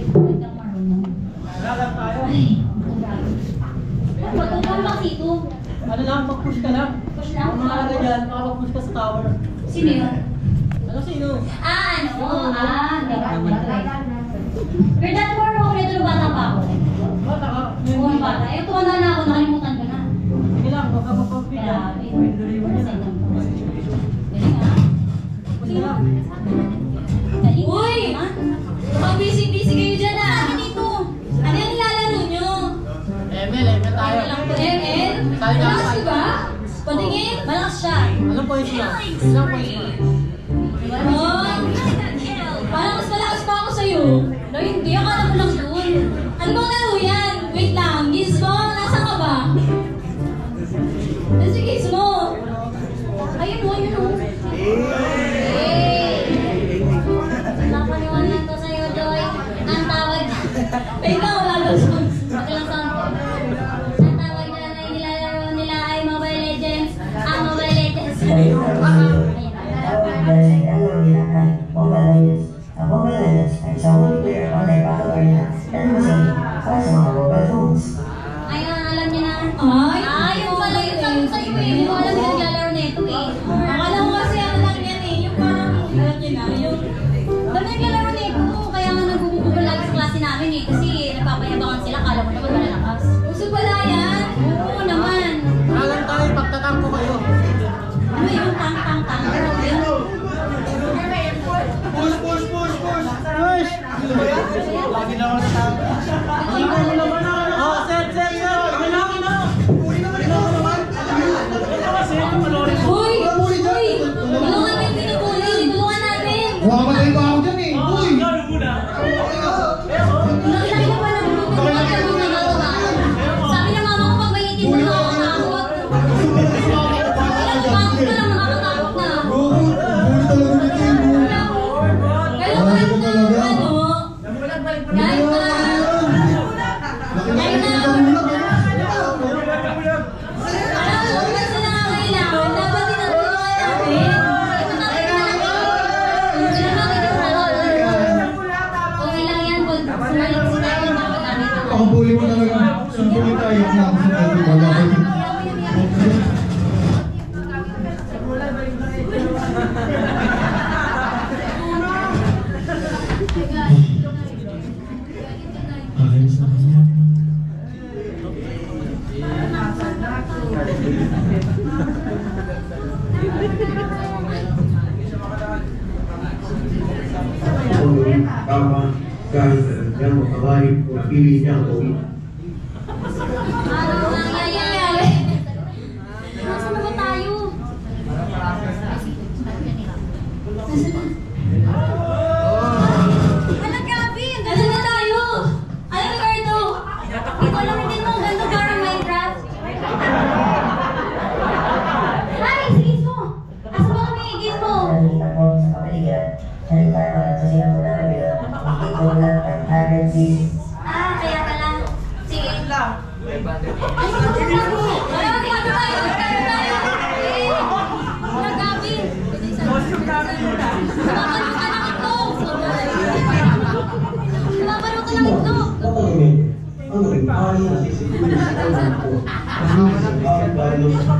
Hindi marunong. Lalang tayo. Ay, matutulong ba dito? Ano lang, mag-push ka lang. Push lang? Kung maaga dyan, makapag-push ka sa tower. Sino yun? Ano sino? Pero dati mo ako nito nung bata pa ako. Bata ka? Oo, bata. Eh, tumanda na ako, nakalimutan ko na. Sige lang, baka mapag-pick ka. Grabe. Pwede mo yan. Galing ha? Push ka lang. Galing. Uy! Mukhang busy-busy kayo dyan ah! Ano dito? Ano yung nilalaro nyo? ML tayo. ML? Malakas ka ba? Patingin? Malakas siya. Anong points mo? Ilang points mo? Oh! Parang mas malakas pa ako sa'yo. No, hindi. Akala ko lang doon. Ano bang laro yan? Wait lang. Gizmo, nasaan ka ba? Nasa Gizmo. Ayun mo, yun o. Napaniwanan ko sa'yo, Joy. Ang tawag. Wait lang, wala lang sound. Okay lang sound ko. Ang tawag nila na nilalaro nila ay Mobile Legends. Ang Mobile Legends. Mobile Legends ay isang multiplayer online battle arena na namasahin para sa mga mobile phones. Ayun, alam niyo na. Ay, Yung pala yung sabi ko sa'yo eh. Hindi ko alam yung naglalaro nito eh. akala ko kasi ano lang yan eh. Yung parang, alam niyo na, yung... Ba't naglalaro nito? Kaya nga nagbubugal lagi sa klase namin eh. Kasi nagpapayabangan sila. Kala mo naman malalakas. Uso pala yan. Oo naman. Lalang tayo, pagtatangko kayo. Ano yung tang-tang-tang? Push! Lagi na ako natama. Oh, set! Kailangan na! Uy! Uy! Tulungan mo yung pinupuli. Tulungan natin. Mamamatay ba ako dyan eh? Uy! Nakilaki na pa ng grupo ng mga sabi ng mama ko pag may itin mo nakakatakot. Ilang pasok ka lang nakakatakot na. Buli talaga nito eh. Pero kahit na, ano, kahit na, Laki na ito ng ulam. parang huwag na sila kailangan, dapat tinatulungan natin. Ito natin na lang. Ito natin yung salon. Okay lang yan. Kung sumalit sila yung mga namin. Ako buli mo talaga. Sumbuli tayo. Ako sa tayo. Wala ko. Ayos na kanya. Tama kahit yang makawari o pili niyang gawin. Ano nangyayari? Nasaan na ba tayo? Hala, grabe! Ang Nasaan na tayo? Ano na Cardo? Ito lang din mo. Ang ganda parang Minecraft. Ay, si Gizmo! Asa ba kami, Gizmo? Nakikita ko sa kapaligiran. Halika para sa silang muna na bilo. Ikulat ang RNC. Ah, kaya pala. Sige. Ay, Ang rin-ari na sisipin sa kawan ko. Ang sisipin tayo sa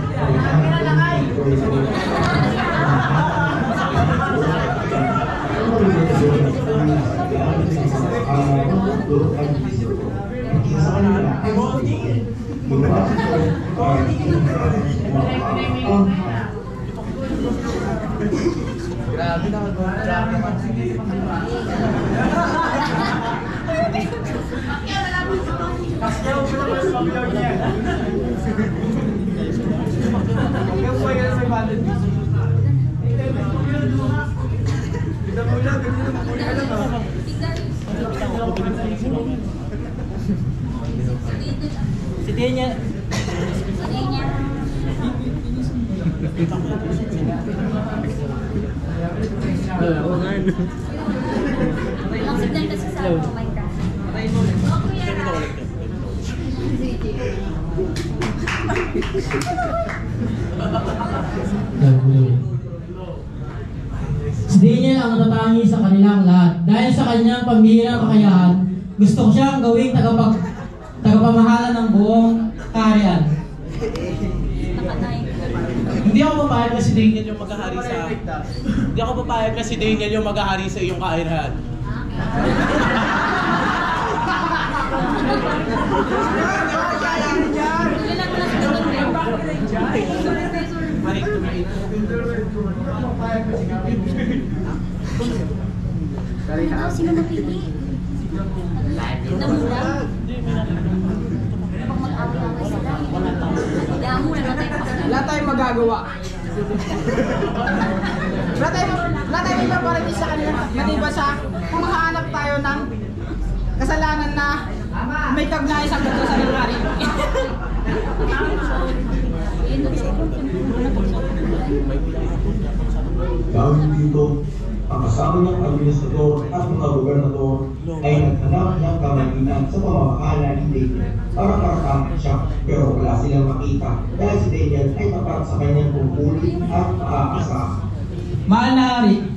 Grabe na si Tia Ang signal kasi sa Minecraft. Si Daniel ang natatangi sa kanilang lahat. Dahil sa kanyang pambihirang kakayahan, gusto ko siyang gawing tagapamahala ng buong kaharian. Hindi ako papayag na si Daniel yung maghahari sa... Hindi ako papayag na si Daniel yung maghahari sa iyong kaharian. Sino napili? Tignan mo lang. Pag mag-away-away sila, tignan mo, wala tayong pasal. Wala tayong magagawa. Wala tayong ipaparating sa kanila. Maliban sa kung makahanap tayo ng kasalanan na may kagnay sa ganda sa nangyari. Dahil dito, ang kasama ng administrador at mga gobernador ay naghanap ng kamagitan sa pamamahala ni Daniel para karakaman siya, pero wala silang makita dahil si Daniel ay tapat sa kanyang pupuli at maaasahan. Mahal na hari,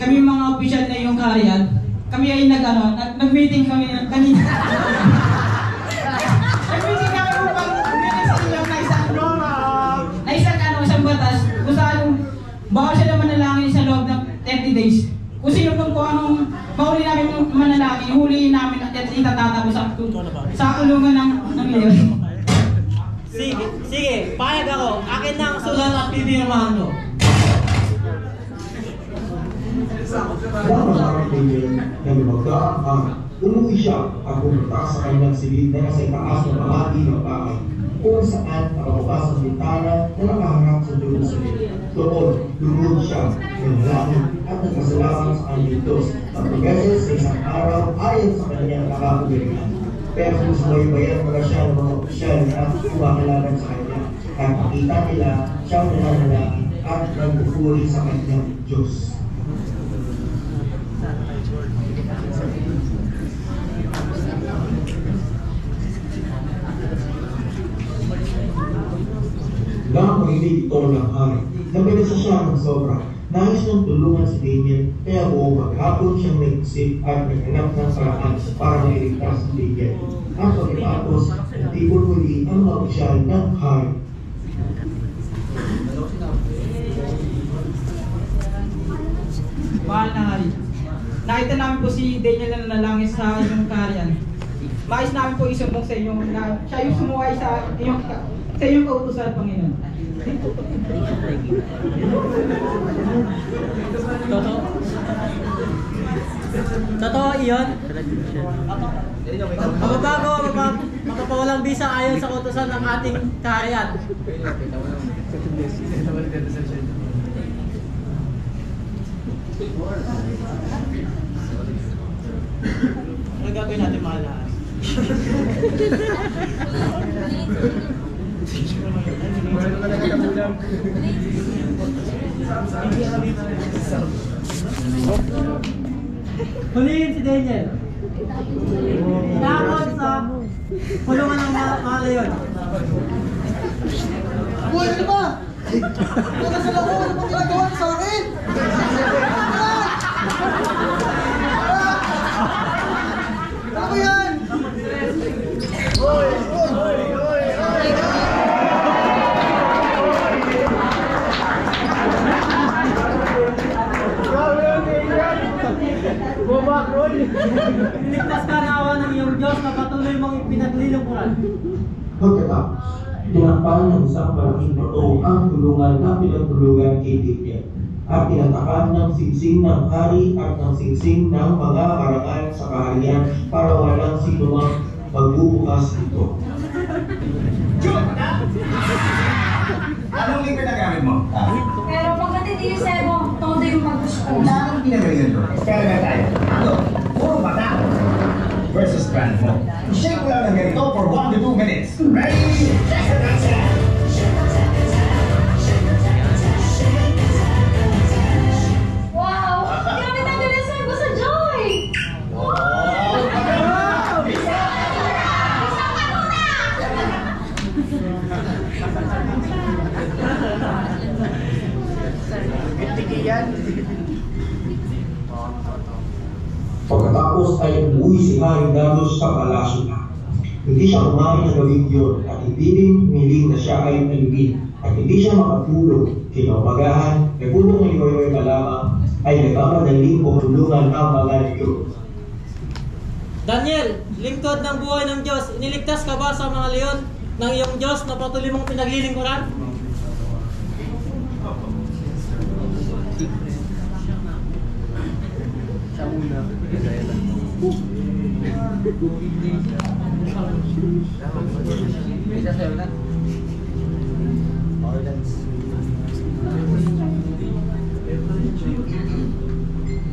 kami mga opisyal na iyong kaharian, kami ay nag-meeting kami kanina. Nag-meeting kami upang umilis sa inyo na isang batas kung saan bawal siya na manalangin sa loob ng 30 days. Kung sino kung anong mahuli namin manalangin, huliin namin at itatatapo sa kulungan ng leon. Sige, payag ako. Akin na ang sulat at pipirmahan ko. Dahil ang Daniel na lumagdaang araw, umuwi siya at pumunta sa kanyang silid na nasa itaas ng bahagi ng bahay, kung saan nakabukas ang bintana na nakaharap sa Jerusalem. Doon, lumod siya ng langit at nagpasalamat sa kanyang Diyos at beses sa isang araw ayon sa kanyang nakapagalitan. Pero kung sumaybayan mga siya ng mga opisyal na kumakalaban sa kanya, at makita nila siyang nananalangin at nagpupuri sa kanyang Diyos. Nang marinig ito ng hari, nabilisa siya ng sobra. Nais niyang tulungan si Daniel, kaya buong maghapon siyang nag-isip at naghanap ng paraan para mailigtas si Daniel. At pagkatapos, nagtipon muli ang mga opisyal ng hari. Mahal na hari, nakita namin po si Daniel na nanalangin sa inyong kaharian. Mais namin po isumbong sa inyo na siya yung sumuway sa iyong kautusan, Panginoon. Totoo iyon? Mababago, magpapawalang bisa ayon sa kautusan ng ating kaharian. Ano gagawin natin, mahal na? Huliin si Daniel. Takot sa kulungan ng mga leon. Buhay ka ba? Wala sa lako, ano bang ginagawa niyo sa akin? Ano ba yan? Iligtas ka na awa ng iyong Diyos na patuloy mong ipinaglilingkuran. Pagkatapos, tinakpan ng isang malaking bato ang tulungan na pinagtulungan kay Daniel at tinatakan ng singsing ng hari at ng singsing ng mga karangal sa kaharian para walang sino mang magbubukas ito. Anong link na gamit mo? Pero pagdating din sa mo, todo yung pag-gusto. Anong pinagalingan doon? Kaya na tayo. Ano? Puro bata. Versus brand mo. Shake mo lang ng ganito for 1 to 2 minutes. Ready? Wow! Grabe na ganasan ko sa Joy! Wow! Pagkatapos ay umuwi si Haring Darius sa palasyo na. Hindi siya kumain ng gawin yun at hindi rin humiling na siya ay alipin at hindi siya makatulog. Kinaumagahan, nagpunong ng liwayway na lamang ay nagmamadaling pumulungan ang mga niyo. Daniel, lingkod ng buhay ng Diyos, iniligtas ka ba sa mga leon ng iyong Diyos na patuloy mong pinaglilingkuran?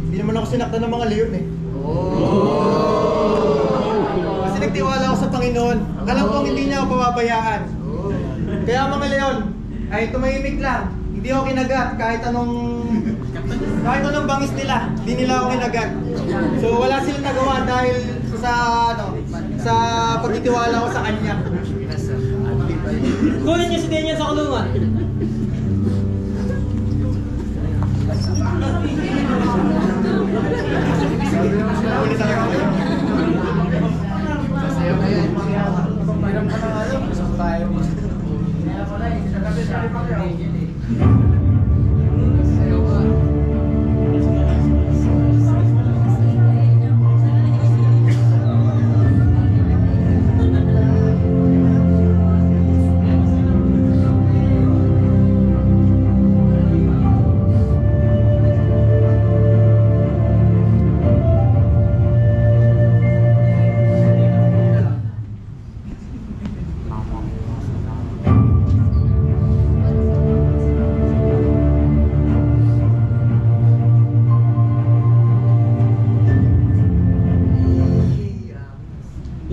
Hindi naman ako sinaktan ng mga leon eh. Kasi nagtiwala ako sa Panginoon. Alam kong hindi niya ako pababayaan. Kaya mga leon, ay tumahimik lang. Hindi ako kinagat kahit anong bangis nila. Hindi nila ako kinagat. So wala silang nagawa dahil sa pagtitiwala ko sa kanya. Kunin niyo si Daniel sa kulungan. Ulit talaga ako.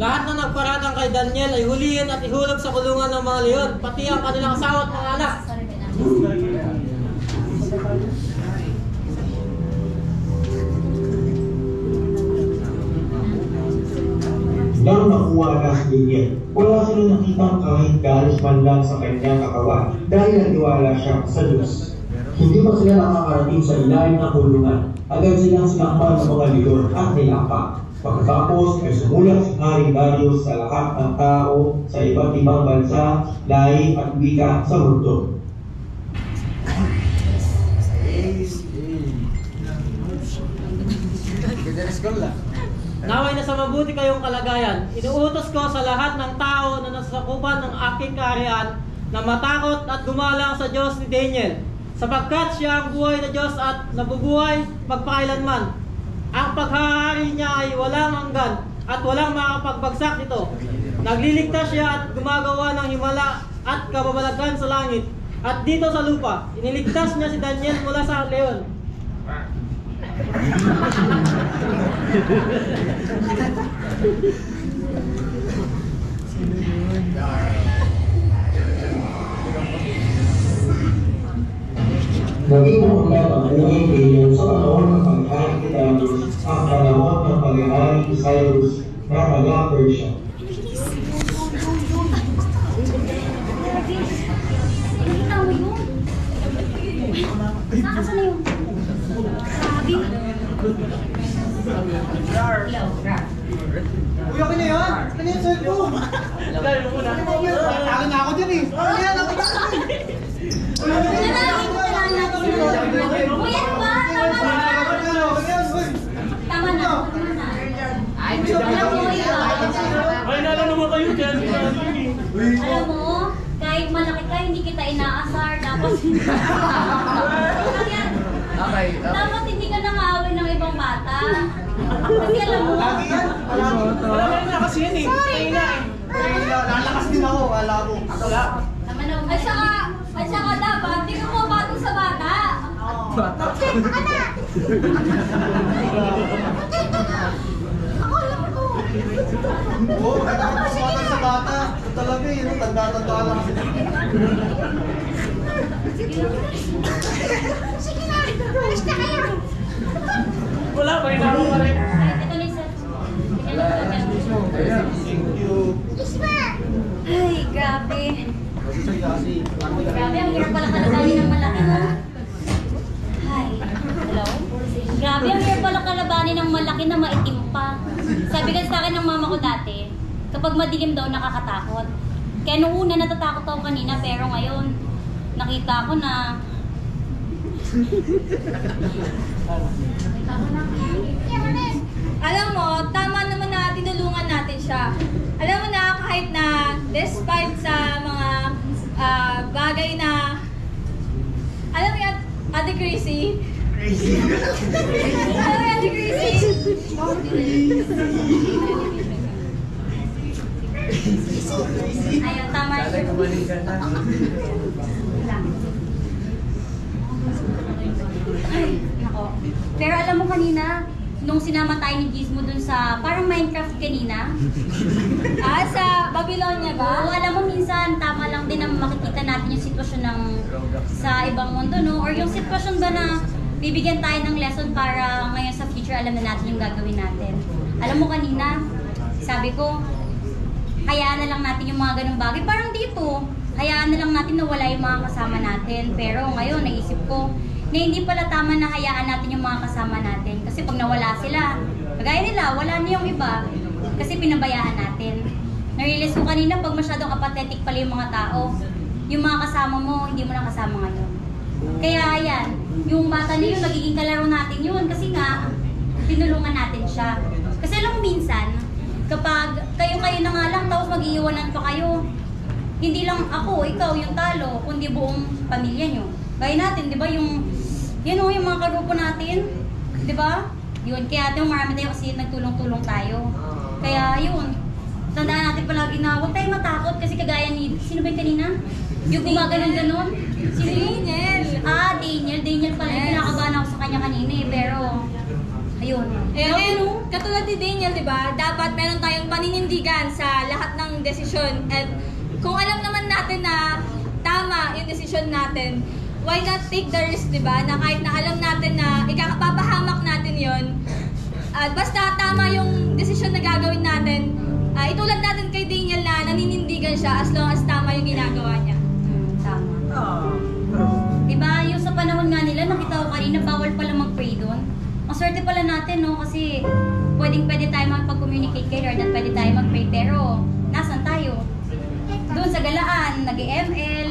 Lahat na nagparatang kay Daniel ay hulihin at ihulog sa kulungan ng mga leon, pati ang kanilang asawa at mga anak. Nang nakuha na si Daniel, wala sila nakitang kahit galis man lang sa kanyang katawan dahil nagtiwala siya sa Diyos. Hindi pa sila nakakarating sa ilalim ng kulungan, agad silang sinakpan ng mga leon at nilapak. Pagkatapos ay sumulat si Haring Darius sa lahat ng tao sa iba't ibang bansa, lahi at wika sa mundo. Naway na sa mabuti kayong kalagayan, inuutos ko sa lahat ng tao na nasasakupan ng aking kaharian na matakot at gumalang sa Diyos ni Daniel, sapagkat siya ang buhay na Diyos at nabubuhay magpakailanman. Ang paghahari niya ay walang hanggan at walang makapagbagsak nito. Nagliligtas siya at gumagawa ng himala at kababalagan sa langit at dito sa lupa. Iniligtas niya si Daniel mula sa leon. Naging ulat ang buhay ngayon sa panahon ng paghahari ni Darius ang panahon ng paghahari ni Cyrus na taga-Persia. Nakita mo yun? Nakasa na yun? Sabi. Uy, okay na yun? Ano yung cellphone? Talo na ako dyan eh. Ano yan? Ako ba? Kuya ba? Tama na. Ay, joke lang po yun. Ay, nala naman kayo dyan. Alam mo, kahit malaki ka, hindi kita inaasar. Dapat dapat hindi ka nangaawin ng ibang bata. Kasi alam mo, Lagi yan. Alam mo. Wala na kasi yan eh. sorry na. Lalakas din ako. Wala ko. Wala. At saka dapat, hindi ka pumabatong sa bata. Protect ka na! Ako alam ko. Oo, kahit ako pumatang sa bata. Ito talaga yun. Tanda-tanda lang kasi. Sige na, alis na kayo. Wala pa rin ako pa rin. Ito ni sir. Thank you. Ay, grabe. Grabe, ang hirap pala kalabani ng malaki mo. Hi. Hello? Grabe, ang hirap pala kalabani ng malaki na maitim pa. Sabi kasi sa akin ng mama ko dati, kapag madilim daw nakakatakot. Kaya nung una natatakot ako kanina, pero ngayon nakita ko na Alam mo, tama naman na tinulungan natin siya. Alam mo na, kahit na despite sa mga bagay na, alam mo yan, Ate Chrissy? Alam mo yan, Ate Chrissy? ayun, tama yun. Ay, nako. Pero alam mo kanina, nung sinama tayo ni Gizmo dun sa parang Minecraft kanina. Sa Babylonia ba? Oo, alam mo minsan tama lang din na makikita natin yung sitwasyon ng sa ibang mundo, no? Or yung sitwasyon ba na bibigyan tayo ng lesson para ngayon sa future alam na natin yung gagawin natin. Alam mo kanina, sabi ko, hayaan na lang natin yung mga ganung bagay. Parang dito, hayaan na lang natin na wala yung mga kasama natin. Pero ngayon, naisip ko, na hindi pala tama na hayaan natin yung mga kasama natin. Kasi pag nawala sila, kagaya nila, wala na yung iba. Kasi pinabayaan natin. Narealize ko kanina, pag masyadong apathetic pala yung mga tao, yung mga kasama mo, hindi mo na kasama ngayon. Kaya yan, yung bata na yun, nagiging kalaro natin yun. Kasi nga, tinulungan natin siya. Kasi alam mo minsan, kapag kayo-kayo na nga lang, tapos mag-iiwanan pa kayo, hindi lang ako, ikaw, yung talo, kundi buong pamilya nyo. Gaya natin, di ba, yung yung mga karupo natin, di ba? Yun, kaya ate, marami tayo kasi nagtulong-tulong tayo. Kaya yun, tandaan natin palagi na huwag tayo matakot kasi kagaya ni, sino ba yung kanina? Yung gumaganon-ganon? Si Daniel. Daniel pala, yung kinakabahan ako sa kanya kanina eh, pero ayun. Katulad ni Daniel, di ba? Dapat meron tayong paninindigan sa lahat ng desisyon. At kung alam naman natin na tama yung desisyon natin, why not take the risk, di ba? Na kahit na alam natin na ikakapapahamak natin yon, at basta tama yung desisyon na gagawin natin, itulad natin kay Daniel na naninindigan siya as long as tama yung ginagawa niya. Tama. Diba, yung sa panahon nga nila, nakita ko kanina, bawal pala mag-pray doon. Ang swerte pala natin, no? Kasi pwede tayo makipag-communicate kay Lord at pwede tayo mag-pray, pero nasan tayo? Doon sa galaan, nag-ML,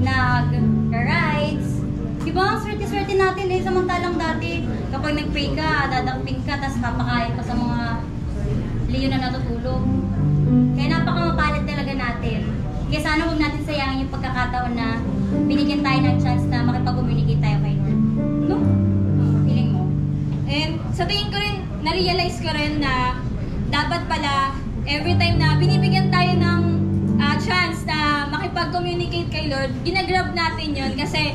nag-rides. Diba, ang swerte-swerte natin eh, samantalang dati, kapag nag-pray ka, dadakpin ka, tapos papakain pa sa mga leon na natutulog. Kaya napakamapalit talaga natin. Kaya sana huwag natin sayangin yung pagkakataon na binigyan tayo ng chance na makipag-communicate tayo kay Lord. No? Feeling mo? And sa tingin ko rin, na-realize ko rin na dapat pala, every time na binibigyan tayo ng chance na makipag-communicate kay Lord, ginagrab natin yun kasi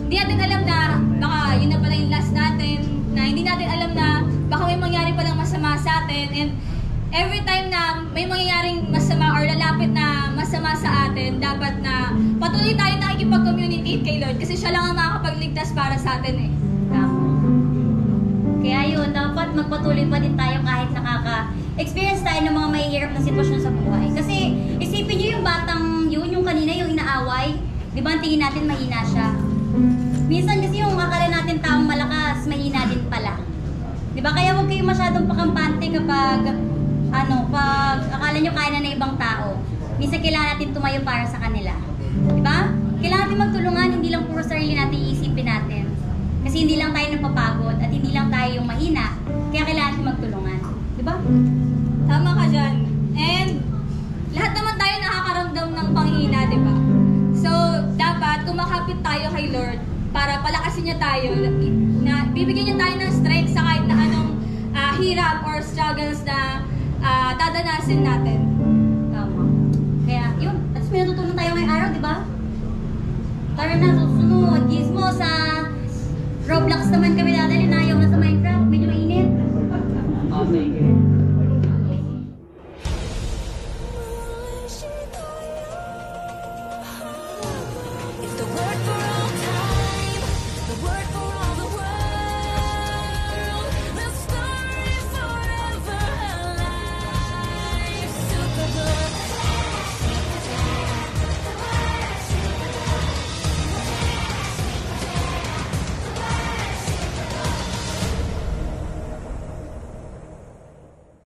hindi natin alam na baka yun na pala yung last natin, na hindi natin alam na baka may mangyari palang masama sa atin, and every time na may mangyayaring masama or lalapit na masama sa atin, dapat na patuloy tayo nakikipag-communicate kay Lord kasi siya lang ang makakapagligtas para sa atin eh. Kaya yun, dapat magpatuloy pa din tayo kahit nakaka-experience tayo ng mga mahihirap na sitwasyon sa buhay. Kasi isipin nyo yung batang yun, yung kanina yung inaaway, di ba ang tingin natin mahina siya? Minsan kasi yung akala natin taong malakas, mahina din pala. Di ba? Kaya huwag kayo masyadong pakampante kapag pag akala nyo kaya na ng ibang tao. Minsan kailangan natin tumayo para sa kanila. Di ba? Kailangan natin magtulungan, hindi lang puro sarili natin iisipin natin. Kasi hindi lang tayo napapagod at hindi lang tayo yung mahina, kaya kailangan natin magtulungan. Di ba? Tama ka dyan. And lahat naman tayo nakakaramdam ng panghihina, di ba? So, dapat kumakapit tayo kay Lord para palakasin niya tayo, na bibigyan niya tayo ng strength sa kahit na anong hirap or struggles na dadanasin natin. Tama. Kaya, yun. At may natutunan tayo ngayong araw, di ba? Tara na, susunod. Gizmo sa Roblox naman kami dadalhin. Ayaw na sa Minecraft. Medyo mainit. Okay.